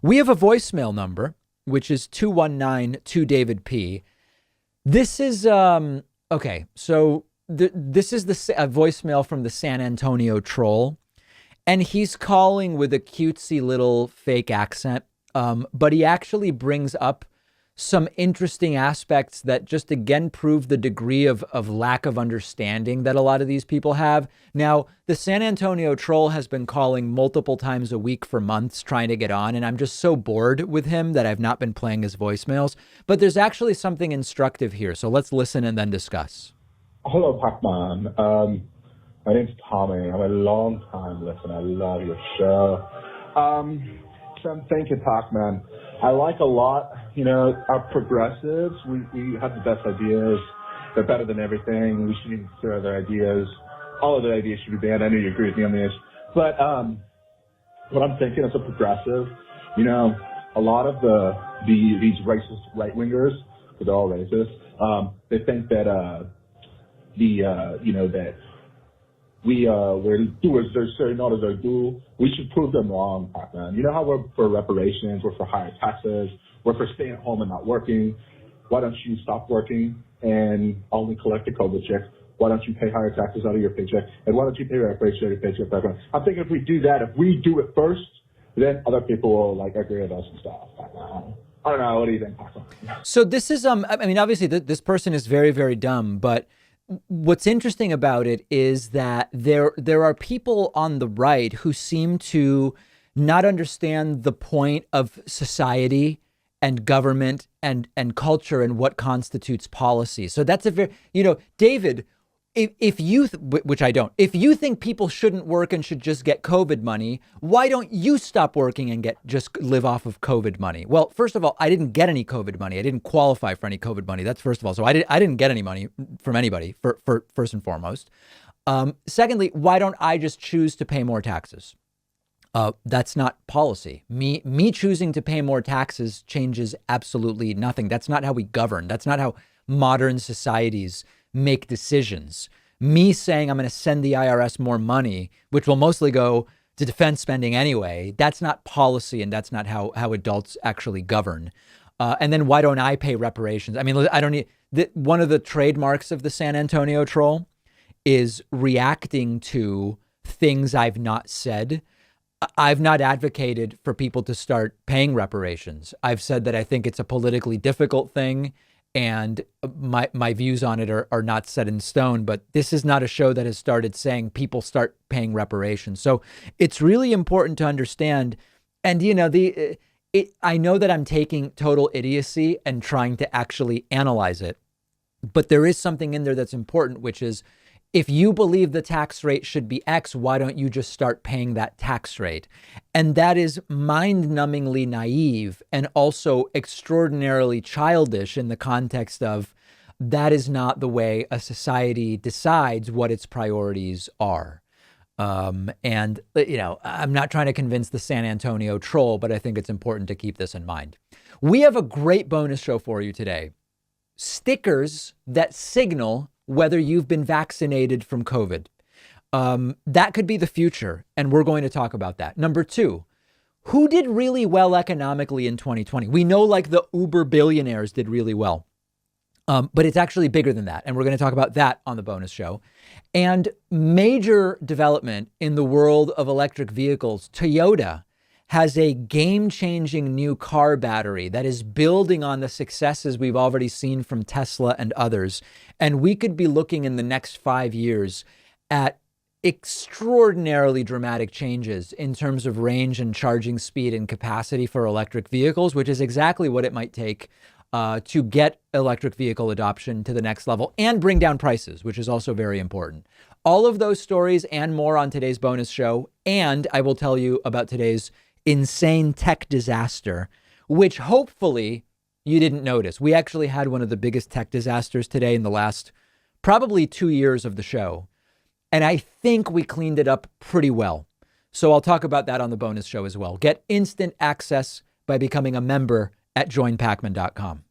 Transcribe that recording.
We have a voicemail number, which is 219-2 David P. This is, okay, so this is a voicemail from the San Antonio troll, and he's calling with a cutesy little fake accent, but he actually brings up some interesting aspects that just again prove the degree of lack of understanding that a lot of these people have. Now, the San Antonio troll has been calling multiple times a week for months trying to get on, and I'm just so bored with him that I've not been playing his voicemails. But there's actually something instructive here, so let's listen and then discuss. Hello, Pakman. My name's Tommy. I'm a long-time listener. I love your show. Thank you, Pakman. I like a lot, our progressives. We have the best ideas. They're better than everything. We shouldn't consider their ideas. All of their ideas should be banned. I know you agree with me on this. But what I'm thinking as a progressive, a lot of these racist right-wingers, because they're all racist, they think that that we're doers, they're saying not as they do. We should prove them wrong, Pakman. You know how we're for reparations, we're for higher taxes, we're for staying at home and not working. Why don't you stop working and only collect a COVID check? Why don't you pay higher taxes out of your paycheck? And why don't you pay reparations out of your paycheck, Pakman? I'm thinking if we do that, if we do it first, then other people will agree with us and stuff, Pakman. I don't know. What do you think, Pakman? So this is, obviously this person is very, very dumb, but what's interesting about it is that there are people on the right who seem to not understand the point of society and government and culture and what constitutes policy. So that's a very, David, if you, which I don't, if you think people shouldn't work and should just get COVID money, why don't you stop working and just live off of COVID money? Well, first of all, I didn't get any COVID money. I didn't qualify for any COVID money. That's first of all. So I didn't get any money from anybody for first and foremost. Secondly, why don't I just choose to pay more taxes? That's not policy. Me choosing to pay more taxes changes absolutely nothing. That's not how we govern. That's not how modern societies make decisions. Me saying I'm going to send the IRS more money, which will mostly go to defense spending anyway, that's not policy, and that's not how adults actually govern. And then why don't I pay reparations? I mean, I don't need one of the trademarks of the San Antonio troll is reacting to things I've not said. I've not advocated for people to start paying reparations. I've said that I think it's a politically difficult thing, and my views on it are not set in stone. But this is not a show that has started saying people start paying reparations. So it's really important to understand. And, I know that I'm taking total idiocy and trying to actually analyze it. But there is something in there that's important, which is, if you believe the tax rate should be X, why don't you just start paying that tax rate? And that is mind-numbingly naive and also extraordinarily childish in the context of that is not the way a society decides what its priorities are. I'm not trying to convince the San Antonio troll, but I think it's important to keep this in mind. We have a great bonus show for you today. Stickers that signal whether you've been vaccinated from COVID. That could be the future, and we're going to talk about that. Number two, who did really well economically in 2020? We know the Uber billionaires did really well, but it's actually bigger than that. And we're going to talk about that on the bonus show. And major development in the world of electric vehicles. Toyota has a game-changing new car battery that is building on the successes we've already seen from Tesla and others. And we could be looking in the next 5 years at extraordinarily dramatic changes in terms of range and charging speed and capacity for electric vehicles, which is exactly what it might take to get electric vehicle adoption to the next level and bring down prices, which is also very important. All of those stories and more on today's bonus show. And I will tell you about today's insane tech disaster, which hopefully you didn't notice. We actually had one of the biggest tech disasters today in the last probably 2 years of the show. And I think we cleaned it up pretty well. So I'll talk about that on the bonus show as well. Get instant access by becoming a member at joinpakman.com.